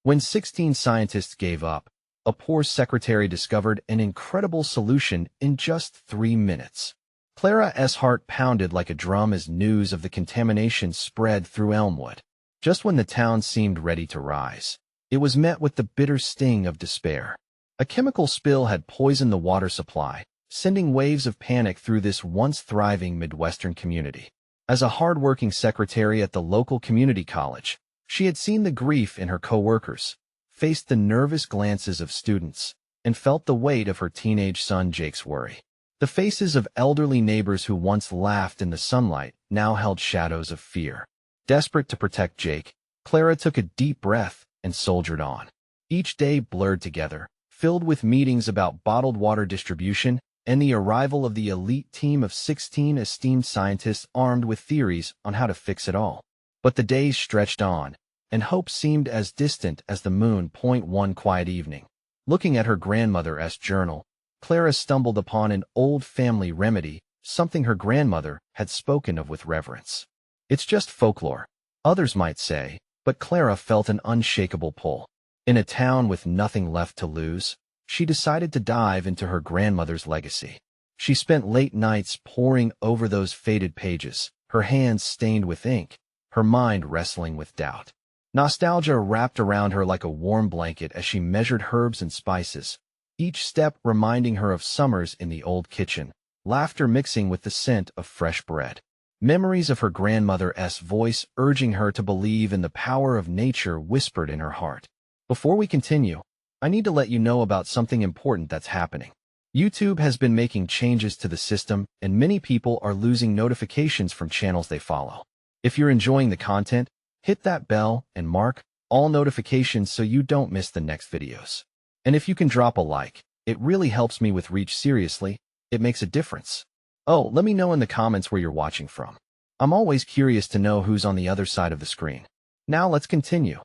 When 16 scientists gave up, a poor secretary discovered an incredible solution in just 3 minutes. Clara's heart pounded like a drum as news of the contamination spread through Elmwood. Just when the town seemed ready to rise, it was met with the bitter sting of despair. A chemical spill had poisoned the water supply, sending waves of panic through this once thriving Midwestern community. As a hard-working secretary at the local community college, she had seen the grief in her coworkers, faced the nervous glances of students, and felt the weight of her teenage son Jake's worry. The faces of elderly neighbors who once laughed in the sunlight now held shadows of fear. Desperate to protect Jake, Clara took a deep breath and soldiered on. Each day blurred together, filled with meetings about bottled water distribution and the arrival of the elite team of 16 esteemed scientists armed with theories on how to fix it all. But the days stretched on, and hope seemed as distant as the moon. One quiet evening, looking at her grandmother's journal, Clara stumbled upon an old family remedy, something her grandmother had spoken of with reverence. It's just folklore, others might say, but Clara felt an unshakable pull. In a town with nothing left to lose, she decided to dive into her grandmother's legacy. She spent late nights poring over those faded pages, her hands stained with ink, her mind wrestling with doubt. Nostalgia wrapped around her like a warm blanket as she measured herbs and spices, each step reminding her of summers in the old kitchen, laughter mixing with the scent of fresh bread. Memories of her grandmother's voice urging her to believe in the power of nature whispered in her heart. Before we continue, I need to let you know about something important that's happening. YouTube has been making changes to the system, and many people are losing notifications from channels they follow. If you're enjoying the content, hit that bell and mark all notifications so you don't miss the next videos. And if you can drop a like, it really helps me with reach. Seriously, it makes a difference. Oh, let me know in the comments where you're watching from. I'm always curious to know who's on the other side of the screen. Now let's continue.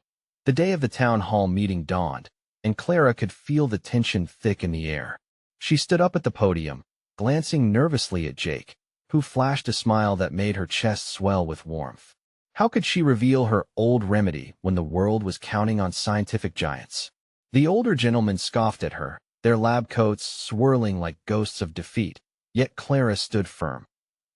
The day of the town hall meeting dawned, and Clara could feel the tension thick in the air. She stood up at the podium, glancing nervously at Jake, who flashed a smile that made her chest swell with warmth. How could she reveal her old remedy when the world was counting on scientific giants? The older gentlemen scoffed at her, their lab coats swirling like ghosts of defeat, yet Clara stood firm.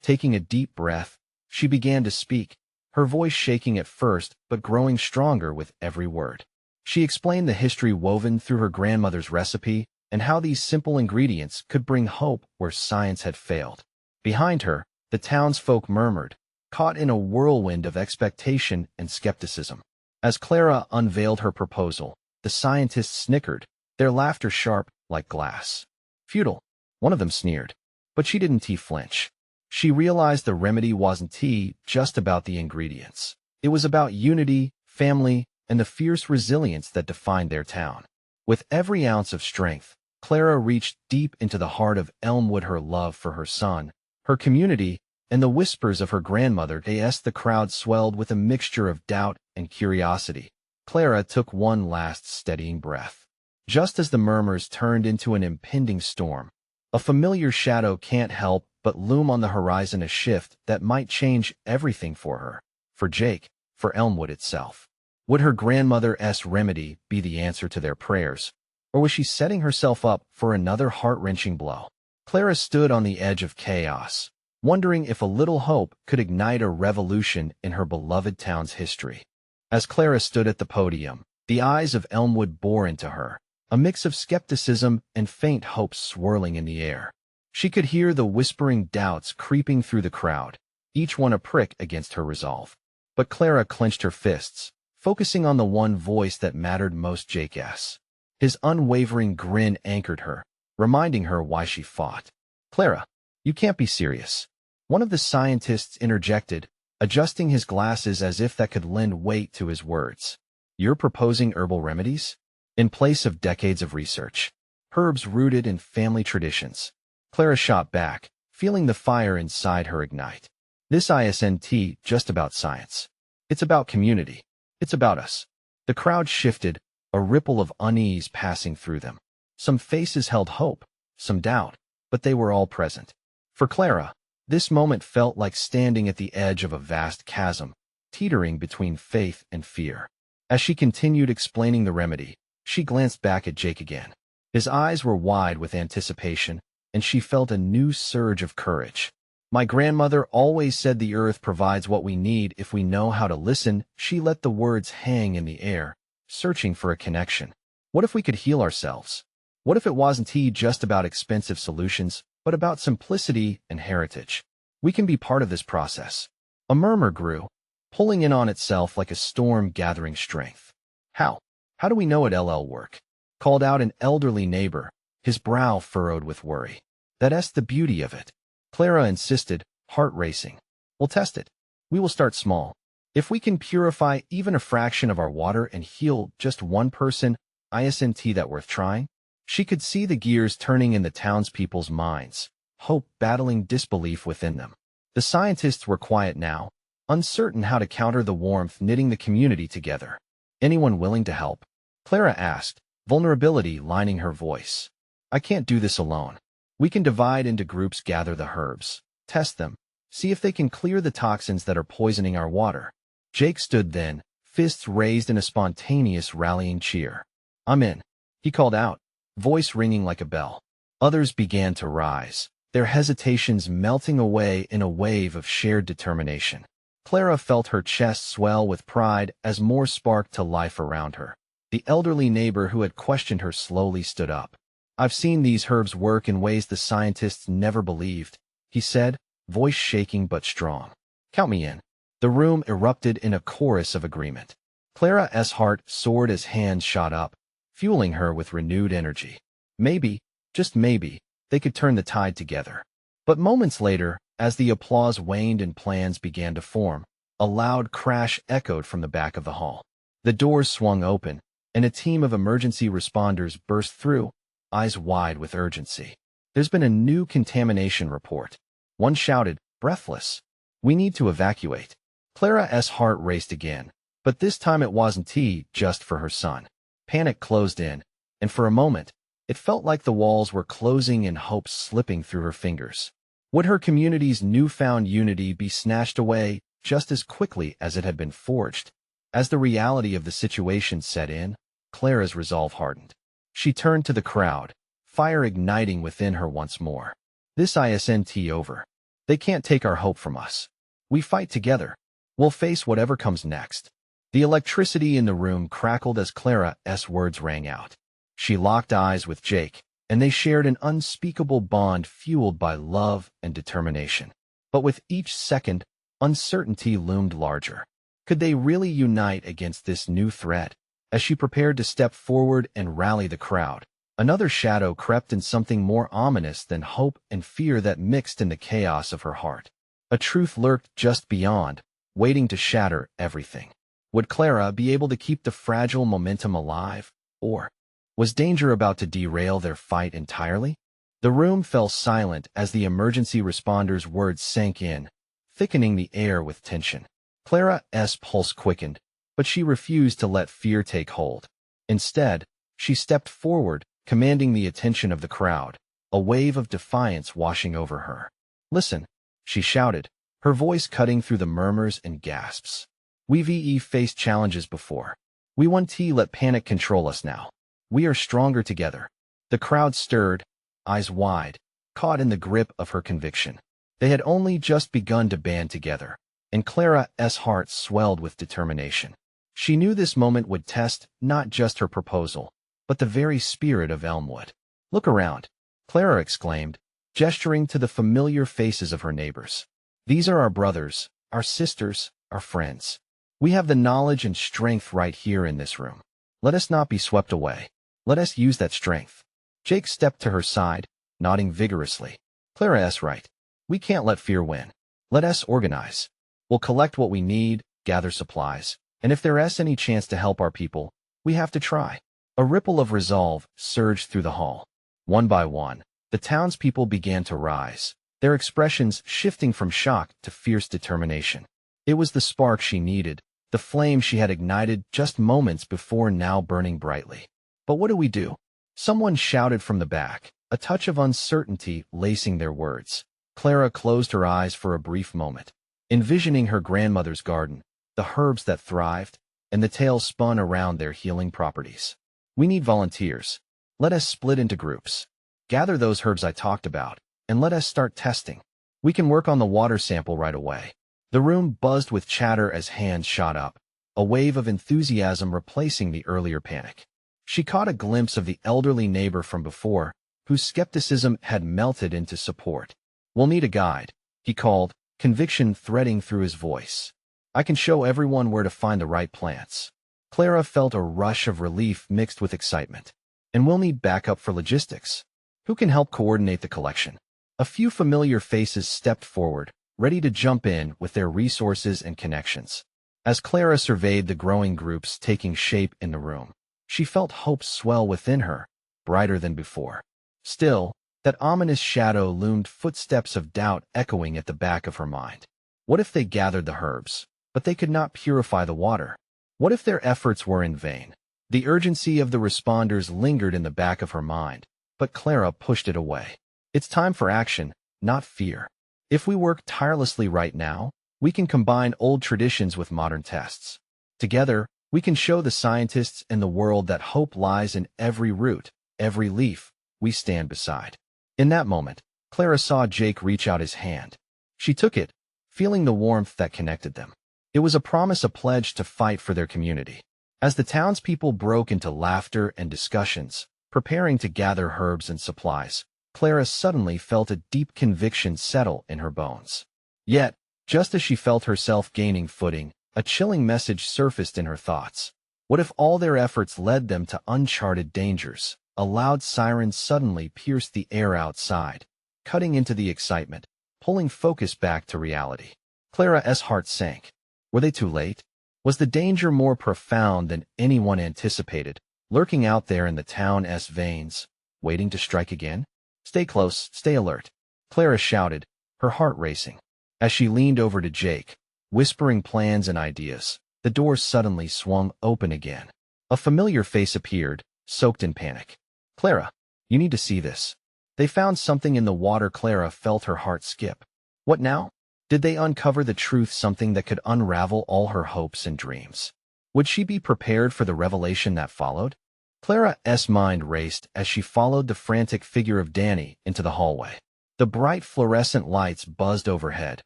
Taking a deep breath, she began to speak, her voice shaking at first but growing stronger with every word. She explained the history woven through her grandmother's recipe and how these simple ingredients could bring hope where science had failed. Behind her, the townsfolk murmured, caught in a whirlwind of expectation and skepticism. As Clara unveiled her proposal, the scientists snickered, their laughter sharp like glass. Futile, one of them sneered. But she didn't flinch. She realized the remedy wasn't just about the ingredients. It was about unity, family, and the fierce resilience that defined their town. With every ounce of strength, Clara reached deep into the heart of Elmwood. Her love for her son, her community, and the whispers of her grandmother. The crowd swelled with a mixture of doubt and curiosity. Clara took one last steadying breath. Just as the murmurs turned into an impending storm, a familiar shadow can't help but loom on the horizon, a shift that might change everything for her, for Jake, for Elmwood itself. Would her grandmother's remedy be the answer to their prayers, or was she setting herself up for another heart-wrenching blow? Clara stood on the edge of chaos, wondering if a little hope could ignite a revolution in her beloved town's history. As Clara stood at the podium, the eyes of Elmwood bore into her, a mix of skepticism and faint hope swirling in the air. She could hear the whispering doubts creeping through the crowd, each one a prick against her resolve. But Clara clenched her fists, focusing on the one voice that mattered most: Jake's. His unwavering grin anchored her, reminding her why she fought. "Clara, you can't be serious," one of the scientists interjected, adjusting his glasses as if that could lend weight to his words. "You're proposing herbal remedies? In place of decades of research. Herbs rooted in family traditions." Clara shot back, feeling the fire inside her ignite. "This isn't just about science. It's about community. It's about us." The crowd shifted, a ripple of unease passing through them. Some faces held hope, some doubt, but they were all present. For Clara, this moment felt like standing at the edge of a vast chasm, teetering between faith and fear. As she continued explaining the remedy, she glanced back at Jake again. His eyes were wide with anticipation, and she felt a new surge of courage. My grandmother always said the earth provides what we need if we know how to listen. She let the words hang in the air, searching for a connection. What if we could heal ourselves? What if it wasn't just about expensive solutions, but about simplicity and heritage? We can be part of this process. A murmur grew, pulling in on itself like a storm gathering strength. How? How do we know it'll work? Called out an elderly neighbor, his brow furrowed with worry. That's the beauty of it, Clara insisted, heart racing. We'll test it. We will start small. If we can purify even a fraction of our water and heal just one person, isn't that worth trying? She could see the gears turning in the townspeople's minds, hope battling disbelief within them. The scientists were quiet now, uncertain how to counter the warmth knitting the community together. Anyone willing to help? Clara asked, vulnerability lining her voice. I can't do this alone. We can divide into groups, gather the herbs, test them, see if they can clear the toxins that are poisoning our water. Jake stood then, fists raised in a spontaneous rallying cheer. I'm in, he called out, voice ringing like a bell. Others began to rise, their hesitations melting away in a wave of shared determination. Clara felt her chest swell with pride as more sparked to life around her. The elderly neighbor who had questioned her slowly stood up. I've seen these herbs work in ways the scientists never believed, he said, voice shaking but strong. Count me in. The room erupted in a chorus of agreement. Clara's heart soared as hands shot up, fueling her with renewed energy. Maybe, just maybe, they could turn the tide together. But moments later, as the applause waned and plans began to form, a loud crash echoed from the back of the hall. The doors swung open, and a team of emergency responders burst through, eyes wide with urgency. There's been a new contamination report. One shouted, breathless. We need to evacuate. Clara's heart raced again, but this time it wasn't just for her son. Panic closed in, and for a moment, it felt like the walls were closing and hope slipping through her fingers. Would her community's newfound unity be snatched away just as quickly as it had been forged? As the reality of the situation set in, Clara's resolve hardened. She turned to the crowd, fire igniting within her once more. This isn't over. They can't take our hope from us. We fight together. We'll face whatever comes next. The electricity in the room crackled as Clara's words rang out. She locked eyes with Jake, and they shared an unspeakable bond fueled by love and determination. But with each second, uncertainty loomed larger. Could they really unite against this new threat? As she prepared to step forward and rally the crowd, another shadow crept in, something more ominous than hope and fear that mixed in the chaos of her heart. A truth lurked just beyond, waiting to shatter everything. Would Clara be able to keep the fragile momentum alive, or was danger about to derail their fight entirely? The room fell silent as the emergency responders' words sank in, thickening the air with tension. Clara's pulse quickened, but she refused to let fear take hold. Instead, she stepped forward, commanding the attention of the crowd, a wave of defiance washing over her. Listen, she shouted, her voice cutting through the murmurs and gasps. We've faced challenges before. We won't let panic control us now. We are stronger together. The crowd stirred, eyes wide, caught in the grip of her conviction. They had only just begun to band together, and Clara's heart swelled with determination. She knew this moment would test not just her proposal, but the very spirit of Elmwood. Look around, Clara exclaimed, gesturing to the familiar faces of her neighbors. These are our brothers, our sisters, our friends. We have the knowledge and strength right here in this room. Let us not be swept away. Let us use that strength. Jake stepped to her side, nodding vigorously. Clara's right. We can't let fear win. Let us organize. We'll collect what we need, gather supplies, and if there's any chance to help our people, we have to try. A ripple of resolve surged through the hall. One by one, the townspeople began to rise, their expressions shifting from shock to fierce determination. It was the spark she needed, the flame she had ignited just moments before, now burning brightly. But what do? Someone shouted from the back, a touch of uncertainty lacing their words. Clara closed her eyes for a brief moment, envisioning her grandmother's garden, the herbs that thrived, and the tale spun around their healing properties. We need volunteers. Let us split into groups. Gather those herbs I talked about, and let us start testing. We can work on the water sample right away. The room buzzed with chatter as hands shot up, a wave of enthusiasm replacing the earlier panic. She caught a glimpse of the elderly neighbor from before, whose skepticism had melted into support. "We'll need a guide," he called, conviction threading through his voice. "I can show everyone where to find the right plants." Clara felt a rush of relief mixed with excitement. "And we'll need backup for logistics. Who can help coordinate the collection?" A few familiar faces stepped forward, ready to jump in with their resources and connections. As Clara surveyed the growing groups taking shape in the room, she felt hope swell within her, brighter than before. Still, that ominous shadow loomed, footsteps of doubt echoing at the back of her mind. What if they gathered the herbs, but they could not purify the water? What if their efforts were in vain? The urgency of the responders lingered in the back of her mind, but Clara pushed it away. It's time for action, not fear. If we work tirelessly right now, we can combine old traditions with modern tests. Together, we can show the scientists and the world that hope lies in every root, every leaf we stand beside. In that moment, Clara saw Jake reach out his hand. She took it, feeling the warmth that connected them. It was a promise, a pledge to fight for their community. As the townspeople broke into laughter and discussions, preparing to gather herbs and supplies, Clara suddenly felt a deep conviction settle in her bones. Yet, just as she felt herself gaining footing, a chilling message surfaced in her thoughts. What if all their efforts led them to uncharted dangers? A loud siren suddenly pierced the air outside, cutting into the excitement, pulling focus back to reality. Clara's heart sank. Were they too late? Was the danger more profound than anyone anticipated, lurking out there in the town's veins, waiting to strike again? "Stay close, stay alert," Clara shouted, her heart racing. As she leaned over to Jake, whispering plans and ideas, the door suddenly swung open again. A familiar face appeared, soaked in panic. "Clara, you need to see this." They found something in the water. Clara felt her heart skip. What now? Did they uncover the truth, something that could unravel all her hopes and dreams? Would she be prepared for the revelation that followed? Clara's mind raced as she followed the frantic figure of Danny into the hallway. The bright fluorescent lights buzzed overhead,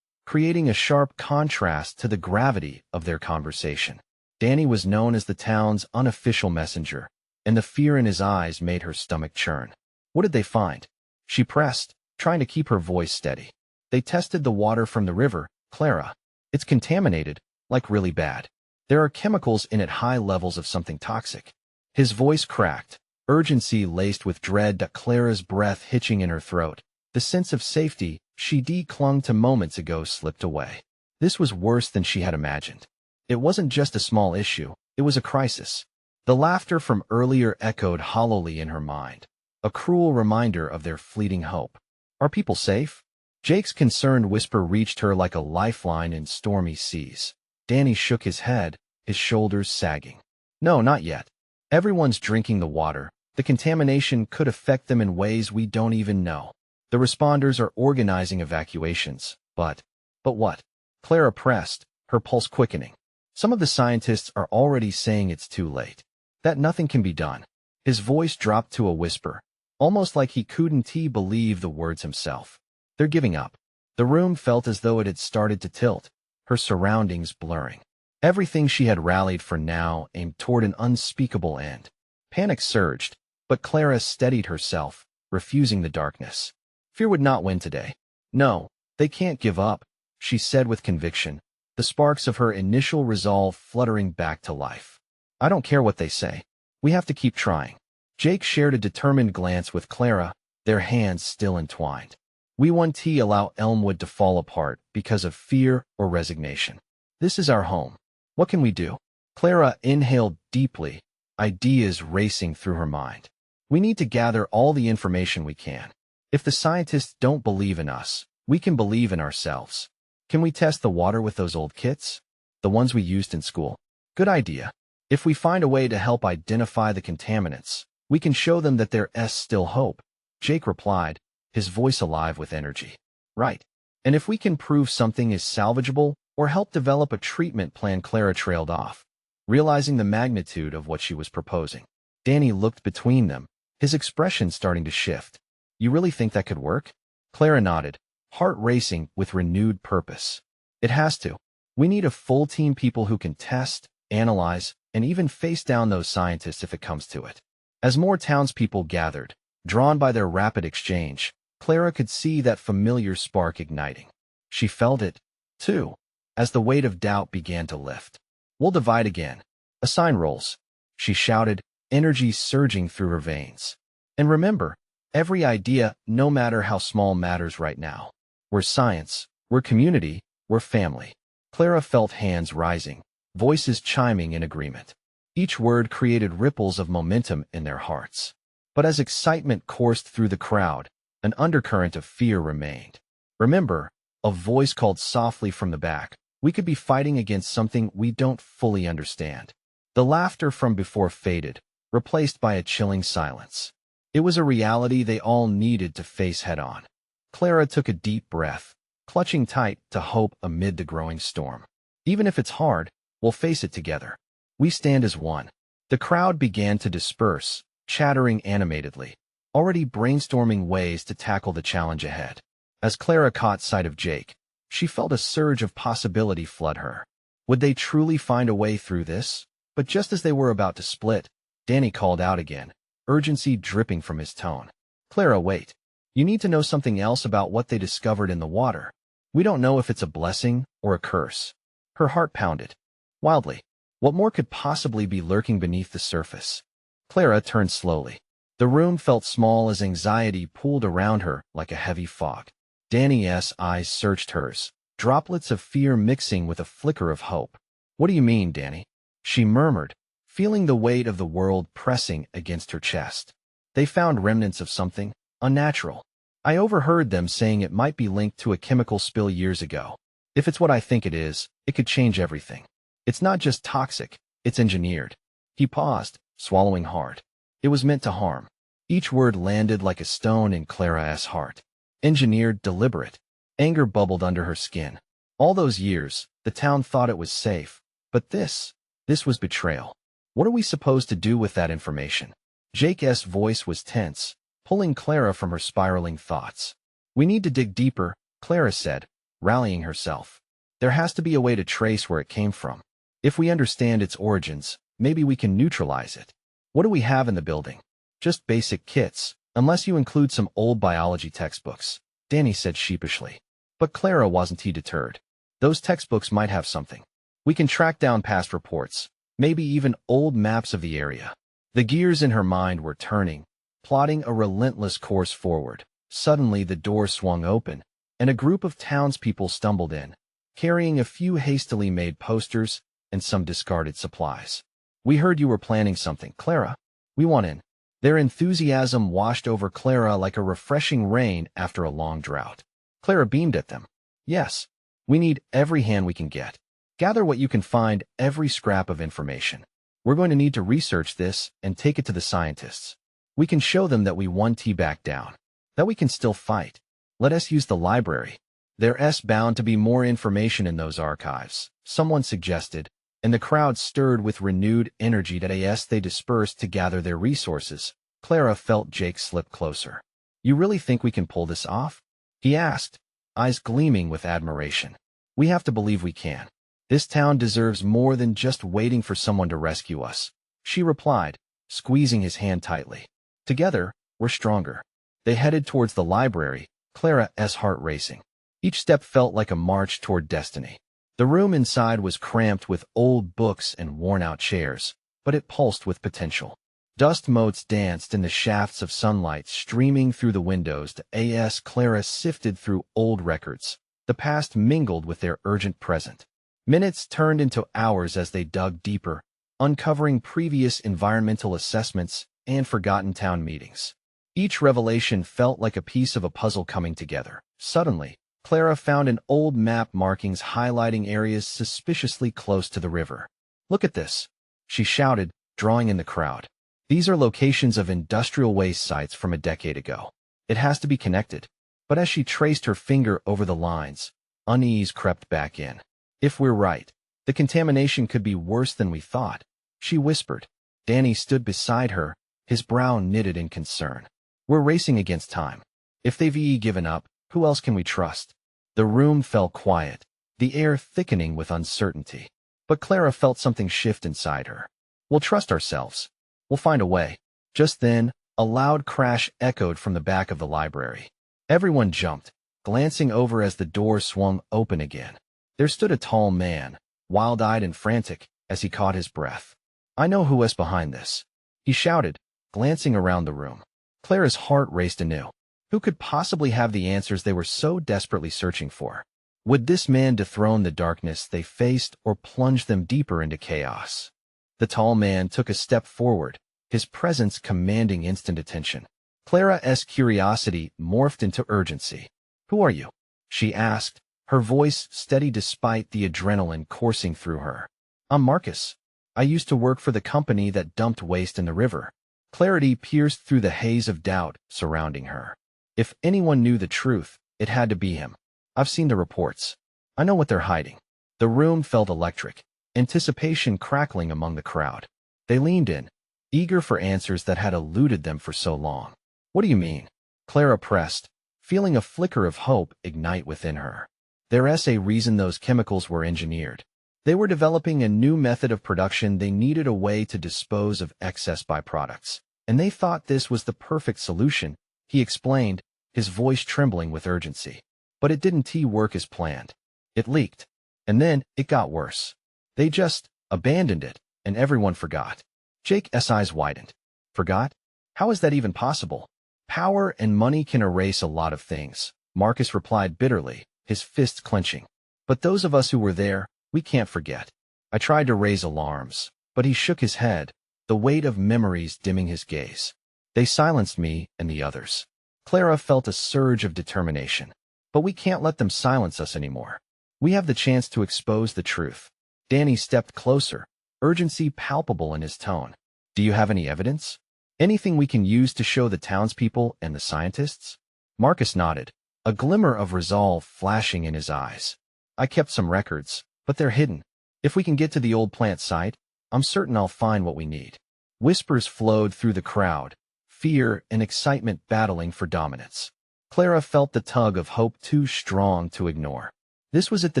creating a sharp contrast to the gravity of their conversation. Danny was known as the town's unofficial messenger, and the fear in his eyes made her stomach churn. What did they find? She pressed, trying to keep her voice steady. "They tested the water from the river, Clara. It's contaminated, like really bad. There are chemicals in it, high levels of something toxic." His voice cracked, urgency laced with dread, that Clara's breath hitching in her throat. The sense of safety she'd clung to moments ago slipped away. This was worse than she had imagined. It wasn't just a small issue, it was a crisis. The laughter from earlier echoed hollowly in her mind, a cruel reminder of their fleeting hope. "Are people safe?" Jake's concerned whisper reached her like a lifeline in stormy seas. Danny shook his head, his shoulders sagging. "No, not yet. Everyone's drinking the water. The contamination could affect them in ways we don't even know. The responders are organizing evacuations, but what?" Clara pressed, her pulse quickening. "Some of the scientists are already saying it's too late, that nothing can be done." His voice dropped to a whisper, almost like he couldn't believe the words himself. "They're giving up." The room felt as though it had started to tilt, her surroundings blurring. Everything she had rallied for now aimed toward an unspeakable end. Panic surged, but Clara steadied herself, refusing the darkness. Fear would not win today. "No, they can't give up," she said with conviction, the sparks of her initial resolve fluttering back to life. "I don't care what they say. We have to keep trying." Jake shared a determined glance with Clara, their hands still entwined. "We won't allow Elmwood to fall apart because of fear or resignation. This is our home. What can we do?" Clara inhaled deeply, ideas racing through her mind. "We need to gather all the information we can. If the scientists don't believe in us, we can believe in ourselves. Can we test the water with those old kits? The ones we used in school?" "Good idea. If we find a way to help identify the contaminants, we can show them that there's still hope," Jake replied, his voice alive with energy. "Right. And if we can prove something is salvageable or help develop a treatment plan," Clara trailed off. realizing the magnitude of what she was proposing. Danny looked between them, his expression starting to shift. You really think that could work? Clara nodded, heart racing with renewed purpose. It has to. We need a full team people who can test, analyze, and even face down those scientists if it comes to it. As more townspeople gathered, drawn by their rapid exchange, Clara could see that familiar spark igniting. She felt it, too, as the weight of doubt began to lift. We'll divide again. Assign roles, she shouted, energy surging through her veins. And remember, every idea, no matter how small, matters right now. We're science, we're community, we're family. Clara felt hands rising, voices chiming in agreement. Each word created ripples of momentum in their hearts. But as excitement coursed through the crowd, an undercurrent of fear remained. Remember, a voice called softly from the back, we could be fighting against something we don't fully understand. The laughter from before faded, replaced by a chilling silence. It was a reality they all needed to face head-on. Clara took a deep breath, clutching tight to hope amid the growing storm. Even if it's hard, we'll face it together. We stand as one. The crowd began to disperse, chattering animatedly, already brainstorming ways to tackle the challenge ahead. As Clara caught sight of Jake, she felt a surge of possibility flood her. Would they truly find a way through this? But just as they were about to split, Danny called out again, urgency dripping from his tone. Clara, wait. You need to know something else about what they discovered in the water. We don't know if it's a blessing or a curse. Her heart pounded. Wildly. What more could possibly be lurking beneath the surface? Clara turned slowly. The room felt small as anxiety pooled around her like a heavy fog. Danny's eyes searched hers, droplets of fear mixing with a flicker of hope. What do you mean, Danny? She murmured, feeling the weight of the world pressing against her chest. They found remnants of something unnatural. I overheard them saying it might be linked to a chemical spill years ago. If it's what I think it is, it could change everything. It's not just toxic, it's engineered. He paused, swallowing hard. It was meant to harm. Each word landed like a stone in Clara's heart. Engineered, deliberate. Anger bubbled under her skin. All those years, the town thought it was safe. But this was betrayal. What are we supposed to do with that information? Jake's voice was tense, pulling Clara from her spiraling thoughts. We need to dig deeper, Clara said, rallying herself. There has to be a way to trace where it came from. If we understand its origins, maybe we can neutralize it. What do we have in the building? Just basic kits, unless you include some old biology textbooks, Danny said sheepishly. But Clara wasn't deterred. Those textbooks might have something. We can track down past reports, maybe even old maps of the area. The gears in her mind were turning, plotting a relentless course forward. Suddenly the door swung open, and a group of townspeople stumbled in, carrying a few hastily made posters and some discarded supplies. We heard you were planning something, Clara. We want in. Their enthusiasm washed over Clara like a refreshing rain after a long drought. Clara beamed at them. Yes, we need every hand we can get. Gather what you can find, every scrap of information. We're going to need to research this and take it to the scientists. We can show them that we won back down, that we can still fight. Let us use the library. There's bound to be more information in those archives, someone suggested, and the crowd stirred with renewed energy as they dispersed to gather their resources. Clara felt Jake slip closer. You really think we can pull this off? He asked, eyes gleaming with admiration. We have to believe we can. This town deserves more than just waiting for someone to rescue us, she replied, squeezing his hand tightly. Together, we're stronger. They headed towards the library, Clara's heart racing. Each step felt like a march toward destiny. The room inside was cramped with old books and worn-out chairs, but it pulsed with potential. Dust motes danced in the shafts of sunlight streaming through the windows as Clara sifted through old records. The past mingled with their urgent present. Minutes turned into hours as they dug deeper, uncovering previous environmental assessments and forgotten town meetings. Each revelation felt like a piece of a puzzle coming together. Suddenly, Clara found an old map markings highlighting areas suspiciously close to the river. Look at this, she shouted, drawing in the crowd. These are locations of industrial waste sites from a decade ago. It has to be connected. But as she traced her finger over the lines, unease crept back in. If we're right, The contamination could be worse than we thought, she whispered. Danny stood beside her, his brow knitted in concern. We're racing against time. If they've given up, who else can we trust? The room fell quiet, the air thickening with uncertainty. But Clara felt something shift inside her. We'll trust ourselves. We'll find a way. Just then, a loud crash echoed from the back of the library. Everyone jumped, glancing over as the door swung open again. There stood a tall man, wild-eyed and frantic, as he caught his breath. I know who is behind this, he shouted, glancing around the room. Clara's heart raced anew. Who could possibly have the answers they were so desperately searching for? Would this man dethrone the darkness they faced or plunge them deeper into chaos? The tall man took a step forward, his presence commanding instant attention. Clara's curiosity morphed into urgency. Who are you? She asked, her voice steady despite the adrenaline coursing through her. I'm Marcus. I used to work for the company that dumped waste in the river. Clarity pierced through the haze of doubt surrounding her. If anyone knew the truth, it had to be him. I've seen the reports. I know what they're hiding. The room felt electric, anticipation crackling among the crowd. They leaned in, eager for answers that had eluded them for so long. What do you mean? Clara pressed, feeling a flicker of hope ignite within her. There's a reason those chemicals were engineered. They were developing a new method of production. They needed a way to dispose of excess byproducts. And they thought this was the perfect solution, he explained, his voice trembling with urgency. But it didn't work as planned. It leaked. And then it got worse. They just abandoned it, and everyone forgot. Jake's eyes widened. Forgot? How is that even possible? Power and money can erase a lot of things, Marcus replied bitterly, his fists clenching. But those of us who were there, we can't forget. I tried to raise alarms, but he shook his head, the weight of memories dimming his gaze. They silenced me and the others. Clara felt a surge of determination. But we can't let them silence us anymore. We have the chance to expose the truth. Danny stepped closer, urgency palpable in his tone. Do you have any evidence? Anything we can use to show the townspeople and the scientists? Marcus nodded, a glimmer of resolve flashing in his eyes. I kept some records, but they're hidden. If we can get to the old plant site, I'm certain I'll find what we need. Whispers flowed through the crowd, fear and excitement battling for dominance. Clara felt the tug of hope too strong to ignore. This was at the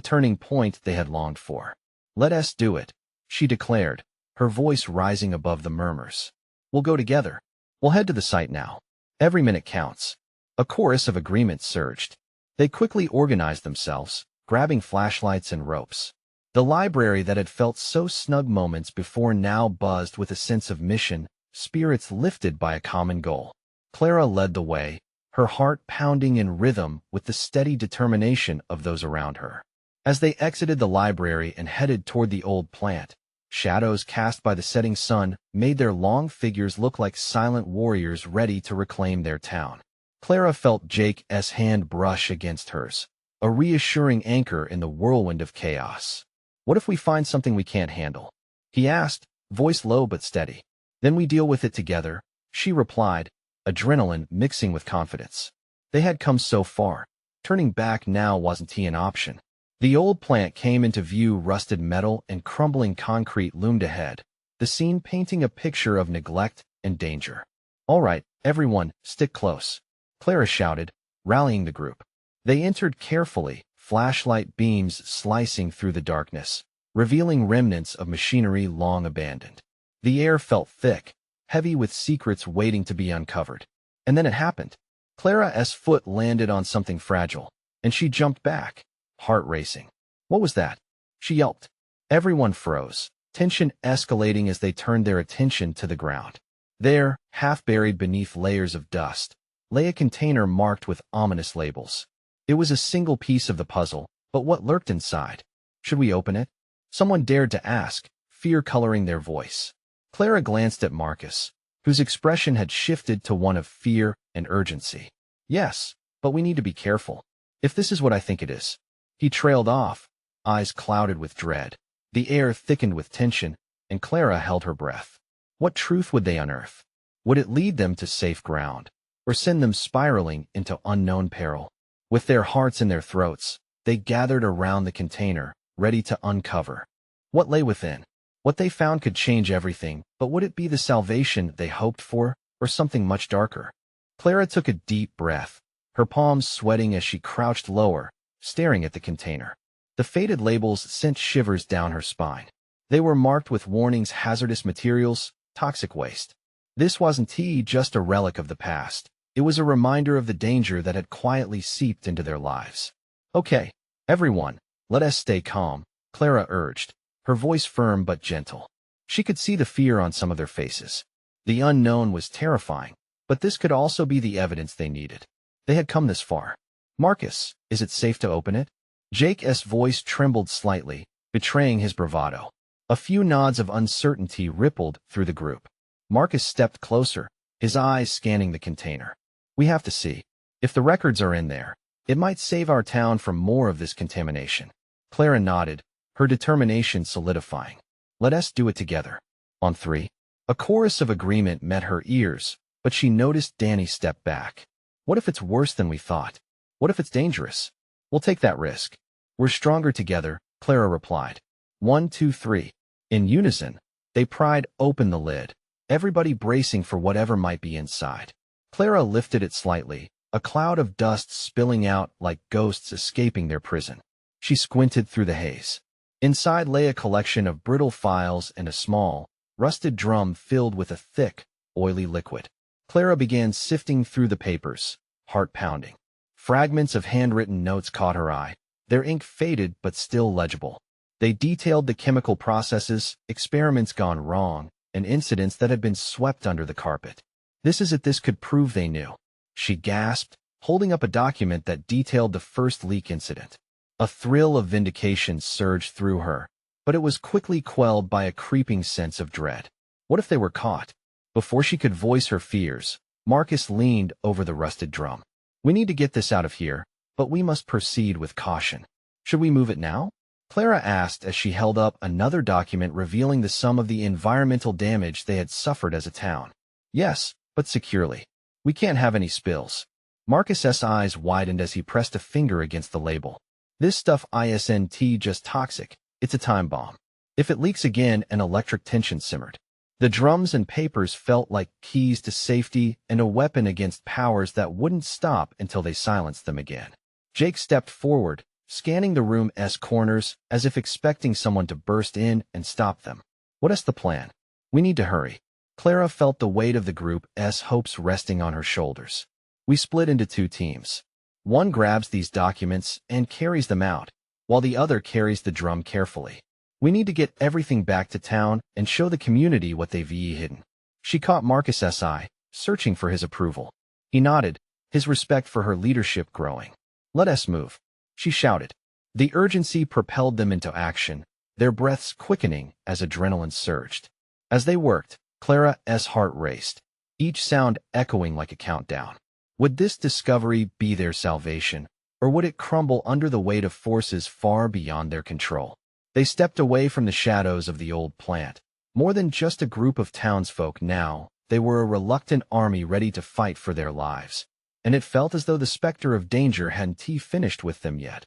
turning point they had longed for. Let us do it, she declared, her voice rising above the murmurs. We'll go together. We'll head to the site now. Every minute counts. A chorus of agreement surged. They quickly organized themselves, grabbing flashlights and ropes. The library that had felt so snug moments before now buzzed with a sense of mission, spirits lifted by a common goal. Clara led the way, her heart pounding in rhythm with the steady determination of those around her. As they exited the library and headed toward the old plant, shadows cast by the setting sun made their long figures look like silent warriors ready to reclaim their town. Clara felt Jake's hand brush against hers, a reassuring anchor in the whirlwind of chaos. What if we find something we can't handle? He asked, voice low but steady. Then we deal with it together, she replied, adrenaline mixing with confidence. They had come so far. Turning back now wasn't an option. The old plant came into view. Rusted metal and crumbling concrete loomed ahead, the scene painting a picture of neglect and danger. All right, everyone, stick close, Clara shouted, rallying the group. They entered carefully, flashlight beams slicing through the darkness, revealing remnants of machinery long abandoned. The air felt thick, heavy with secrets waiting to be uncovered. And then it happened. Clara's foot landed on something fragile, and she jumped back, heart racing. What was that? She yelped. Everyone froze, tension escalating as they turned their attention to the ground. There, half buried beneath layers of dust, lay a container marked with ominous labels. It was a single piece of the puzzle, but what lurked inside? Should we open it? Someone dared to ask, fear coloring their voice. Clara glanced at Marcus, whose expression had shifted to one of fear and urgency. Yes, but we need to be careful. If this is what I think it is. He trailed off, eyes clouded with dread. The air thickened with tension, and Clara held her breath. What truth would they unearth? Would it lead them to safe ground, or send them spiraling into unknown peril? With their hearts in their throats, they gathered around the container, ready to uncover. What lay within? What they found could change everything, but would it be the salvation they hoped for, or something much darker? Clara took a deep breath, her palms sweating as she crouched lower, staring at the container. The faded labels sent shivers down her spine. They were marked with warnings: hazardous materials, toxic waste. This wasn't just a relic of the past. It was a reminder of the danger that had quietly seeped into their lives. Okay, everyone, let us stay calm, Clara urged, her voice firm but gentle. She could see the fear on some of their faces. The unknown was terrifying, but this could also be the evidence they needed. They had come this far. Marcus, is it safe to open it? Jake's voice trembled slightly, betraying his bravado. A few nods of uncertainty rippled through the group. Marcus stepped closer, his eyes scanning the container. We have to see. If the records are in there, it might save our town from more of this contamination. Clara nodded, her determination solidifying. Let us do it together. On three. A chorus of agreement met her ears, but she noticed Danny step back. What if it's worse than we thought? What if it's dangerous? We'll take that risk. We're stronger together, Clara replied. 1, 2, 3. In unison, they pried open the lid, everybody bracing for whatever might be inside. Clara lifted it slightly, a cloud of dust spilling out like ghosts escaping their prison. She squinted through the haze. Inside lay a collection of brittle files and a small, rusted drum filled with a thick, oily liquid. Clara began sifting through the papers, heart pounding. Fragments of handwritten notes caught her eye, their ink faded but still legible. They detailed the chemical processes, experiments gone wrong, and incidents that had been swept under the carpet. This could prove they knew. She gasped, holding up a document that detailed the first leak incident. A thrill of vindication surged through her, but it was quickly quelled by a creeping sense of dread. What if they were caught? Before she could voice her fears, Marcus leaned over the rusted drum. We need to get this out of here, but we must proceed with caution. Should we move it now? Clara asked as she held up another document revealing the sum of the environmental damage they had suffered as a town. Yes, but securely. We can't have any spills. Marcus's eyes widened as he pressed a finger against the label. This stuff isn't just toxic, it's a time bomb. If it leaks again, an electric tension simmered. The drums and papers felt like keys to safety and a weapon against powers that wouldn't stop until they silenced them again. Jake stepped forward, scanning the room's corners as if expecting someone to burst in and stop them. What is the plan? We need to hurry. Clara felt the weight of the group's hopes resting on her shoulders. We split into two teams. One grabs these documents and carries them out, while the other carries the drum carefully. We need to get everything back to town and show the community what they've hidden. She caught Marcus's eye, searching for his approval. He nodded, his respect for her leadership growing. Let us move, she shouted. The urgency propelled them into action, their breaths quickening as adrenaline surged. As they worked, Clara's heart raced, each sound echoing like a countdown. Would this discovery be their salvation, or would it crumble under the weight of forces far beyond their control? They stepped away from the shadows of the old plant. More than just a group of townsfolk now, they were a reluctant army ready to fight for their lives. And it felt as though the specter of danger hadn't finished with them yet.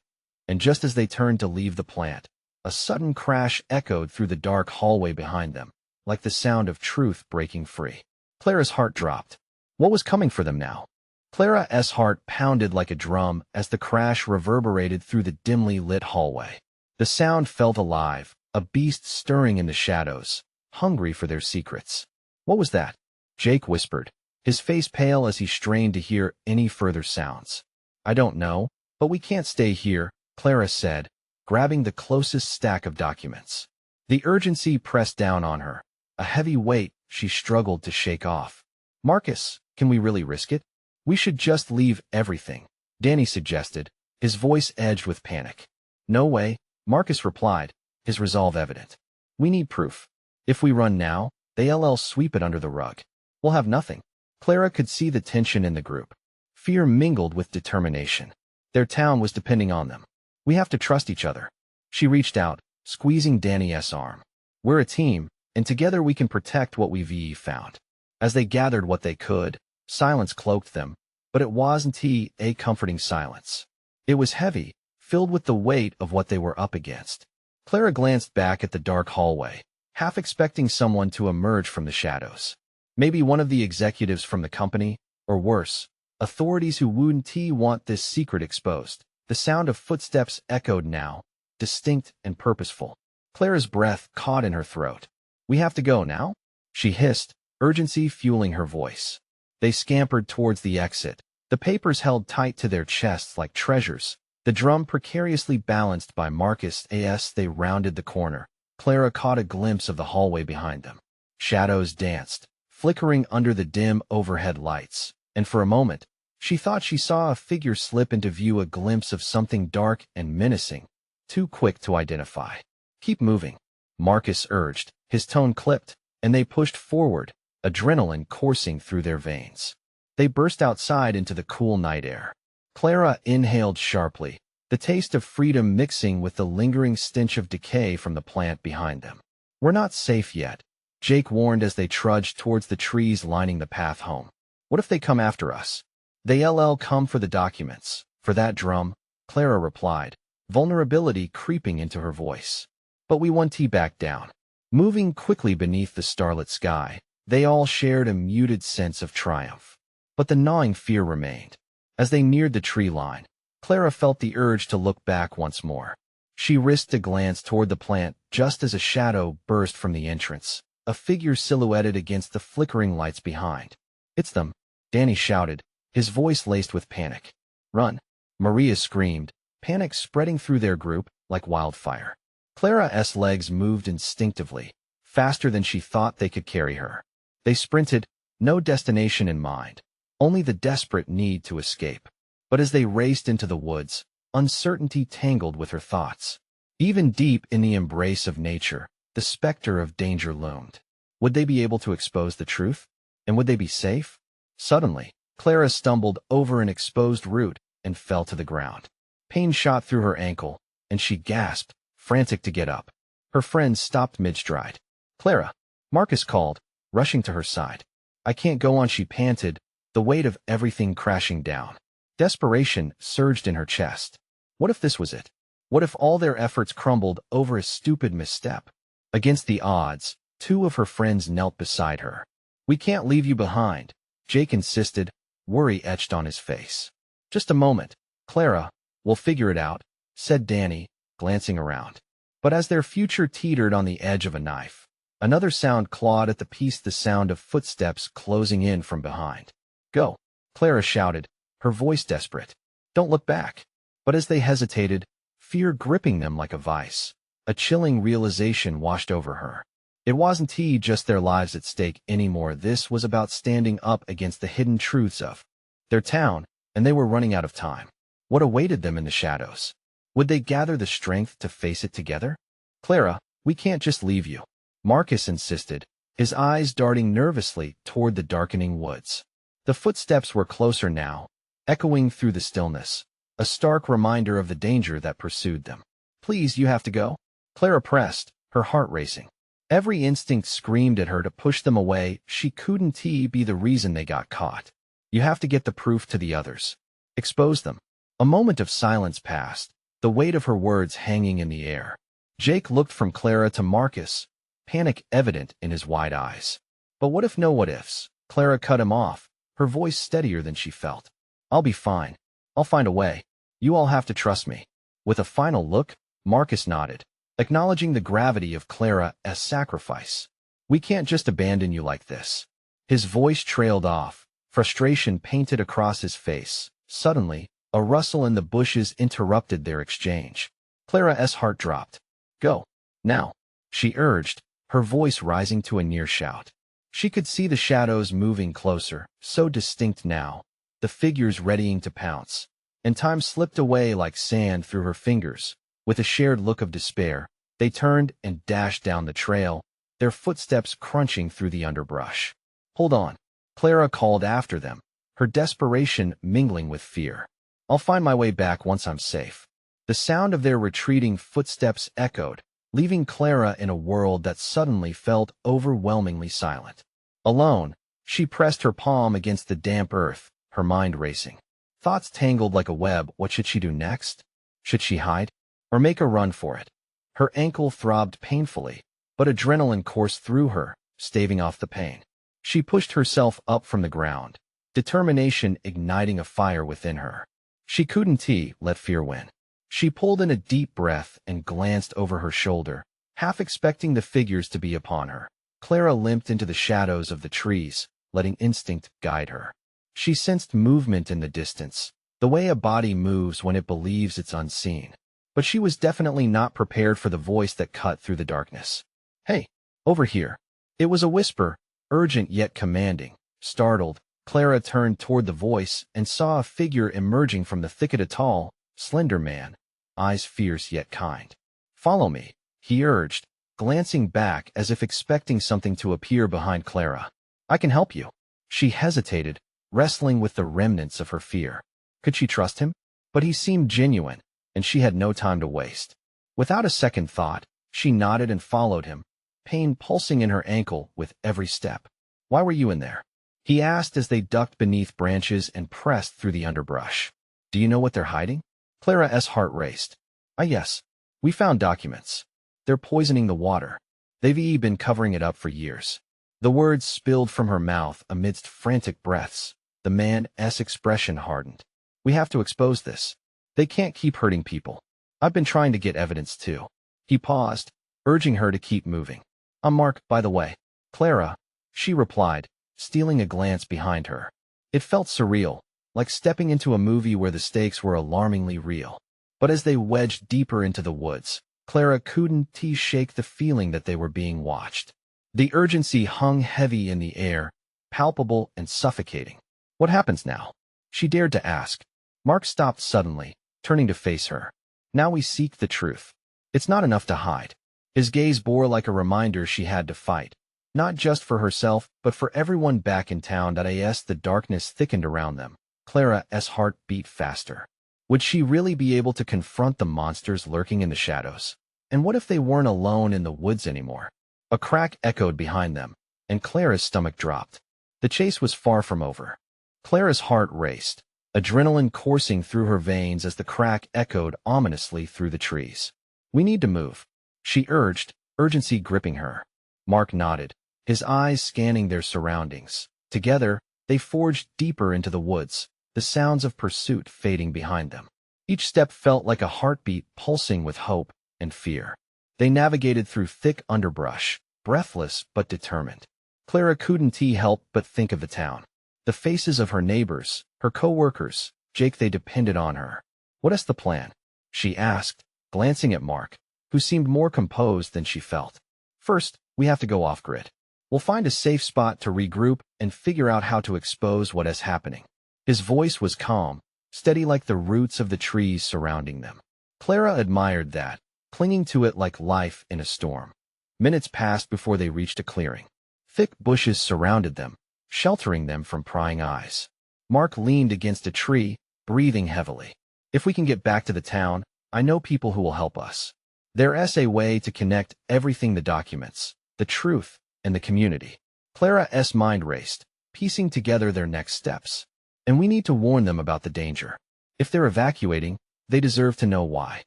And just as they turned to leave the plant, a sudden crash echoed through the dark hallway behind them, like the sound of truth breaking free. Clara's heart dropped. What was coming for them now? Clara's heart pounded like a drum as the crash reverberated through the dimly lit hallway. The sound felt alive, a beast stirring in the shadows, hungry for their secrets. What was that? Jake whispered, his face pale as he strained to hear any further sounds. I don't know, but we can't stay here, Clara said, grabbing the closest stack of documents. The urgency pressed down on her, a heavy weight she struggled to shake off. Marcus, can we really risk it? We should just leave everything, Danny suggested, his voice edged with panic. No way, Marcus replied, his resolve evident. We need proof. If we run now, they'll sweep it under the rug. We'll have nothing. Clara could see the tension in the group. Fear mingled with determination. Their town was depending on them. We have to trust each other. She reached out, squeezing Danny's arm. We're a team, and together we can protect what we've found. As they gathered what they could, silence cloaked them, but it wasn't a comforting silence. It was heavy, filled with the weight of what they were up against. Clara glanced back at the dark hallway, half expecting someone to emerge from the shadows. Maybe one of the executives from the company, or worse, authorities who wouldn't want this secret exposed. The sound of footsteps echoed now, distinct and purposeful. Clara's breath caught in her throat. "We have to go now?" she hissed, urgency fueling her voice. They scampered towards the exit, the papers held tight to their chests like treasures, the drum precariously balanced by Marcus as they rounded the corner. Clara caught a glimpse of the hallway behind them. Shadows danced, flickering under the dim overhead lights, and for a moment, she thought she saw a figure slip into view, a glimpse of something dark and menacing, too quick to identify. "Keep moving," Marcus urged, his tone clipped, and they pushed forward, adrenaline coursing through their veins. They burst outside into the cool night air. Clara inhaled sharply, the taste of freedom mixing with the lingering stench of decay from the plant behind them. "We're not safe yet," Jake warned as they trudged towards the trees lining the path home. "What if they come after us?" "They'll come for the documents, for that drum," Clara replied, vulnerability creeping into her voice. "But we won't back down." Moving quickly beneath the starlit sky, they all shared a muted sense of triumph. But the gnawing fear remained. As they neared the tree line, Clara felt the urge to look back once more. She risked a glance toward the plant just as a shadow burst from the entrance, a figure silhouetted against the flickering lights behind. "It's them," Danny shouted, his voice laced with panic. "Run!" Maria screamed, panic spreading through their group like wildfire. Clara's legs moved instinctively, faster than she thought they could carry her. They sprinted, no destination in mind, only the desperate need to escape. But as they raced into the woods, uncertainty tangled with her thoughts. Even deep in the embrace of nature, the specter of danger loomed. Would they be able to expose the truth? And would they be safe? Suddenly, Clara stumbled over an exposed root and fell to the ground. Pain shot through her ankle, and she gasped, frantic to get up. Her friends stopped mid-stride. "Clara," Marcus called, rushing to her side. "I can't go on," she panted, the weight of everything crashing down. Desperation surged in her chest. What if this was it? What if all their efforts crumbled over a stupid misstep? Against the odds, two of her friends knelt beside her. "We can't leave you behind," Jake insisted, worry etched on his face. "Just a moment, Clara, we'll figure it out," said Danny, glancing around. But as their future teetered on the edge of a knife, another sound clawed at the peace, the sound of footsteps closing in from behind. "Go," Clara shouted, her voice desperate. "Don't look back." But as they hesitated, fear gripping them like a vice, a chilling realization washed over her. It wasn't just their lives at stake anymore. This was about standing up against the hidden truths of their town, and they were running out of time. What awaited them in the shadows? Would they gather the strength to face it together? "Clara, we can't just leave you," Marcus insisted, his eyes darting nervously toward the darkening woods. The footsteps were closer now, echoing through the stillness, a stark reminder of the danger that pursued them. "Please, you have to go," Clara pressed, her heart racing. Every instinct screamed at her to push them away. She couldn't be the reason they got caught. "You have to get the proof to the others. Expose them." A moment of silence passed, the weight of her words hanging in the air. Jake looked from Clara to Marcus, panic evident in his wide eyes. "But what if no what ifs?" Clara cut him off, her voice steadier than she felt. "I'll be fine. I'll find a way. You all have to trust me." With a final look, Marcus nodded, acknowledging the gravity of Clara's sacrifice. "We can't just abandon you like this." His voice trailed off, frustration painted across his face. Suddenly, a rustle in the bushes interrupted their exchange. Clara's heart dropped. "Go. Now," she urged, her voice rising to a near shout. She could see the shadows moving closer, so distinct now, the figures readying to pounce, and time slipped away like sand through her fingers. With a shared look of despair, they turned and dashed down the trail, their footsteps crunching through the underbrush. "Hold on," Clara called after them, her desperation mingling with fear. "I'll find my way back once I'm safe." The sound of their retreating footsteps echoed, leaving Clara in a world that suddenly felt overwhelmingly silent. Alone, she pressed her palm against the damp earth, her mind racing. Thoughts tangled like a web. What should she do next? Should she hide? Or make a run for it? Her ankle throbbed painfully, but adrenaline coursed through her, staving off the pain. She pushed herself up from the ground, determination igniting a fire within her. She couldn't let fear win. She pulled in a deep breath and glanced over her shoulder, half expecting the figures to be upon her. Clara limped into the shadows of the trees, letting instinct guide her. She sensed movement in the distance, the way a body moves when it believes it's unseen. But she was definitely not prepared for the voice that cut through the darkness. "Hey, over here." It was a whisper, urgent yet commanding. Startled, Clara turned toward the voice and saw a figure emerging from the thicket, a tall, slender man, eyes fierce yet kind. "Follow me," he urged, glancing back as if expecting something to appear behind Clara. "I can help you." She hesitated, wrestling with the remnants of her fear. Could she trust him? But he seemed genuine, and she had no time to waste. Without a second thought, she nodded and followed him, pain pulsing in her ankle with every step. "Why were you in there?" he asked as they ducked beneath branches and pressed through the underbrush. "Do you know what they're hiding?" Clara's heart raced. Yes. We found documents. They're poisoning the water. They've been covering it up for years." The words spilled from her mouth amidst frantic breaths. The man's expression hardened. "We have to expose this. They can't keep hurting people. I've been trying to get evidence too." He paused, urging her to keep moving. "I'm Mark, by the way." "Clara," she replied, stealing a glance behind her. It felt surreal, like stepping into a movie where the stakes were alarmingly real. But as they wedged deeper into the woods, Clara couldn't shake the feeling that they were being watched. The urgency hung heavy in the air, palpable and suffocating. "What happens now?" she dared to ask. Mark stopped suddenly, turning to face her. "Now we seek the truth. It's not enough to hide." His gaze bore like a reminder she had to fight, not just for herself, but for everyone back in town. As the darkness thickened around them, Clara's heart beat faster. Would she really be able to confront the monsters lurking in the shadows? And what if they weren't alone in the woods anymore? A crack echoed behind them, and Clara's stomach dropped. The chase was far from over. Clara's heart raced, adrenaline coursing through her veins as the crack echoed ominously through the trees. "We need to move," she urged, urgency gripping her. Mark nodded, his eyes scanning their surroundings. Together, they forged deeper into the woods, the sounds of pursuit fading behind them. Each step felt like a heartbeat pulsing with hope and fear. They navigated through thick underbrush, breathless but determined. Clara couldn't help but think of the town. The faces of her neighbors, her co-workers, Jake. They depended on her. "What is the plan?" she asked, glancing at Mark, who seemed more composed than she felt. "First, we have to go off-grid. We'll find a safe spot to regroup and figure out how to expose what is happening." His voice was calm, steady like the roots of the trees surrounding them. Clara admired that, clinging to it like life in a storm. Minutes passed before they reached a clearing. Thick bushes surrounded them, sheltering them from prying eyes. Mark leaned against a tree, breathing heavily. "If we can get back to the town, I know people who will help us. There's a way to connect everything: the documents, the truth, and the community." Clara's mind raced, piecing together their next steps. "And we need to warn them about the danger. If they're evacuating, they deserve to know why."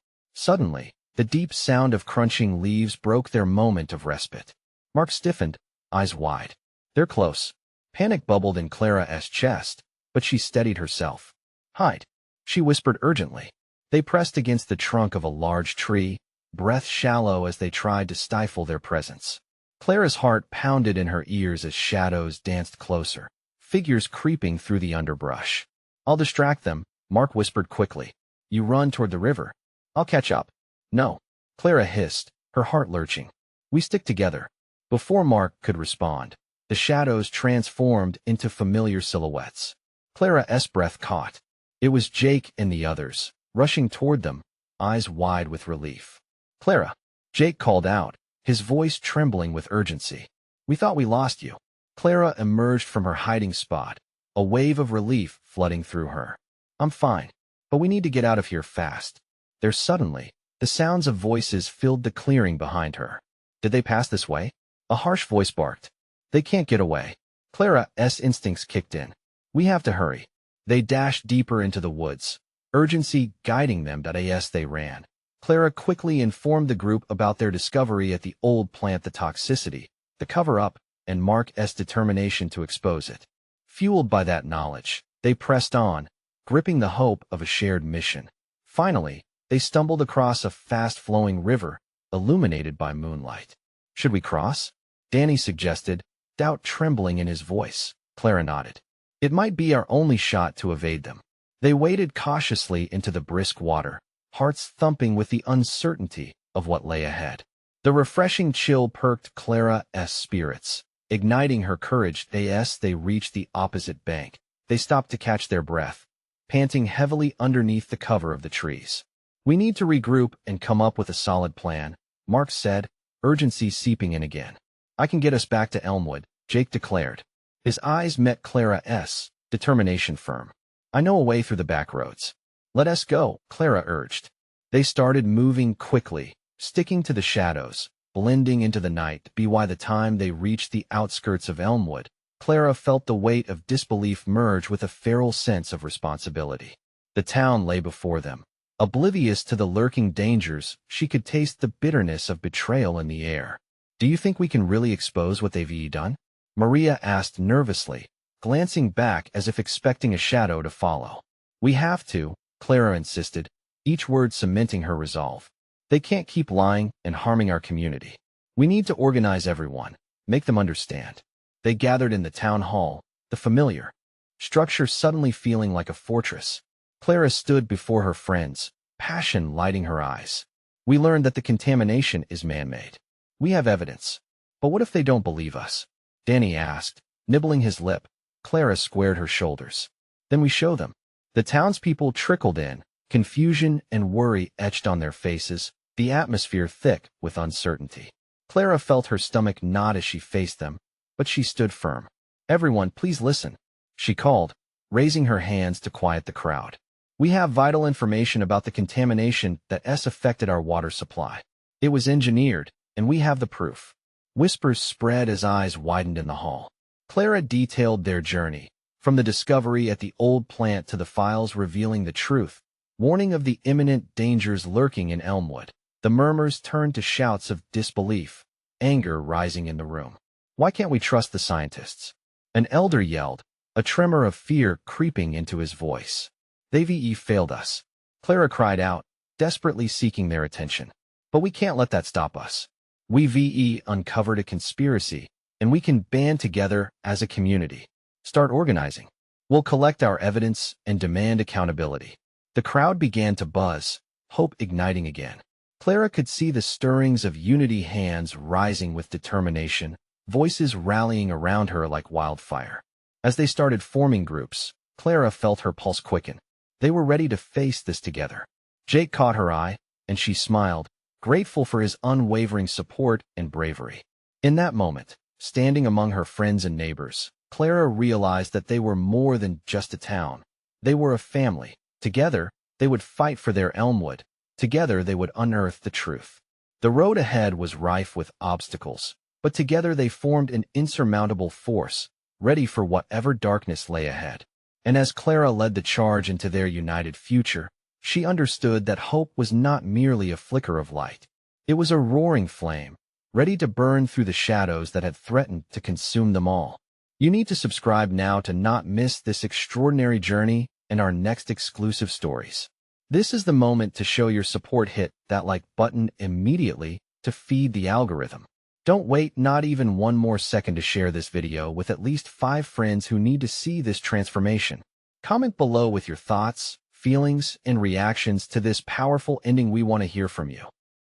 Suddenly, the deep sound of crunching leaves broke their moment of respite. Mark stiffened, eyes wide. "They're close." Panic bubbled in Clara's chest, but she steadied herself. "Hide," she whispered urgently. They pressed against the trunk of a large tree, breath shallow as they tried to stifle their presence. Clara's heart pounded in her ears as shadows danced closer, figures creeping through the underbrush. "I'll distract them," Mark whispered quickly. "You run toward the river. I'll catch up." "No," Clara hissed, her heart lurching. "We stick together." Before Mark could respond, the shadows transformed into familiar silhouettes. Clara's breath caught. It was Jake and the others, rushing toward them, eyes wide with relief. "Clara," Jake called out, his voice trembling with urgency. "We thought we lost you." Clara emerged from her hiding spot, a wave of relief flooding through her. "I'm fine, but we need to get out of here fast." There suddenly, the sounds of voices filled the clearing behind her. "Did they pass this way?" A harsh voice barked. "They can't get away." Clara's instincts kicked in. "We have to hurry." They dashed deeper into the woods, urgency guiding them. As they ran, Clara quickly informed the group about their discovery at the old plant, the toxicity, the cover-up, and Mark's determination to expose it. Fueled by that knowledge, they pressed on, gripping the hope of a shared mission. Finally, they stumbled across a fast-flowing river, illuminated by moonlight. "Should we cross?" Danny suggested, doubt trembling in his voice. Clara nodded. It might be our only shot to evade them. They waded cautiously into the brisk water, hearts thumping with the uncertainty of what lay ahead. The refreshing chill perked Clara's spirits, igniting her courage. As they reached the opposite bank, they stopped to catch their breath, panting heavily underneath the cover of the trees. "We need to regroup and come up with a solid plan," Mark said, urgency seeping in again. "I can get us back to Elmwood," Jake declared. His eyes met Clara's, determination firm. "I know a way through the back roads." "Let us go," Clara urged. They started moving quickly, sticking to the shadows, blending into the night. By the time they reached the outskirts of Elmwood, Clara felt the weight of disbelief merge with a feral sense of responsibility. The town lay before them. Oblivious to the lurking dangers, she could taste the bitterness of betrayal in the air. "Do you think we can really expose what they've done?" Maria asked nervously, glancing back as if expecting a shadow to follow. "We have to," Clara insisted, each word cementing her resolve. "They can't keep lying and harming our community. We need to organize everyone, make them understand." They gathered in the town hall, the familiar structure suddenly feeling like a fortress. Clara stood before her friends, passion lighting her eyes. "We learned that the contamination is man-made. We have evidence. But what if they don't believe us?" Danny asked, nibbling his lip. Clara squared her shoulders. "Then we show them." The townspeople trickled in, confusion and worry etched on their faces, the atmosphere thick with uncertainty. Clara felt her stomach knot as she faced them, but she stood firm. "Everyone, please listen," she called, raising her hands to quiet the crowd. "We have vital information about the contamination that affected our water supply. It was engineered, and we have the proof." Whispers spread as eyes widened in the hall. Clara detailed their journey, from the discovery at the old plant to the files revealing the truth, warning of the imminent dangers lurking in Elmwood. The murmurs turned to shouts of disbelief, anger rising in the room. "Why can't we trust the scientists?" An elder yelled, a tremor of fear creeping into his voice. "They've failed us," Clara cried out, desperately seeking their attention. "But we can't let that stop us. We've uncovered a conspiracy, and we can band together as a community. Start organizing. We'll collect our evidence and demand accountability." The crowd began to buzz, hope igniting again. Clara could see the stirrings of unity, hands rising with determination, voices rallying around her like wildfire. As they started forming groups, Clara felt her pulse quicken. They were ready to face this together. Jake caught her eye, and she smiled, grateful for his unwavering support and bravery. In that moment, standing among her friends and neighbors, Clara realized that they were more than just a town. They were a family. Together, they would fight for their Elmwood. Together, they would unearth the truth. The road ahead was rife with obstacles, but together they formed an insurmountable force, ready for whatever darkness lay ahead. And as Clara led the charge into their united future, she understood that hope was not merely a flicker of light. It was a roaring flame, ready to burn through the shadows that had threatened to consume them all. You need to subscribe now to not miss this extraordinary journey and our next exclusive stories. This is the moment to show your support. Hit that like button immediately to feed the algorithm. Don't wait not even one more second to share this video with at least 5 friends who need to see this transformation. Comment below with your thoughts, feelings, and reactions to this powerful ending. We want to hear from you.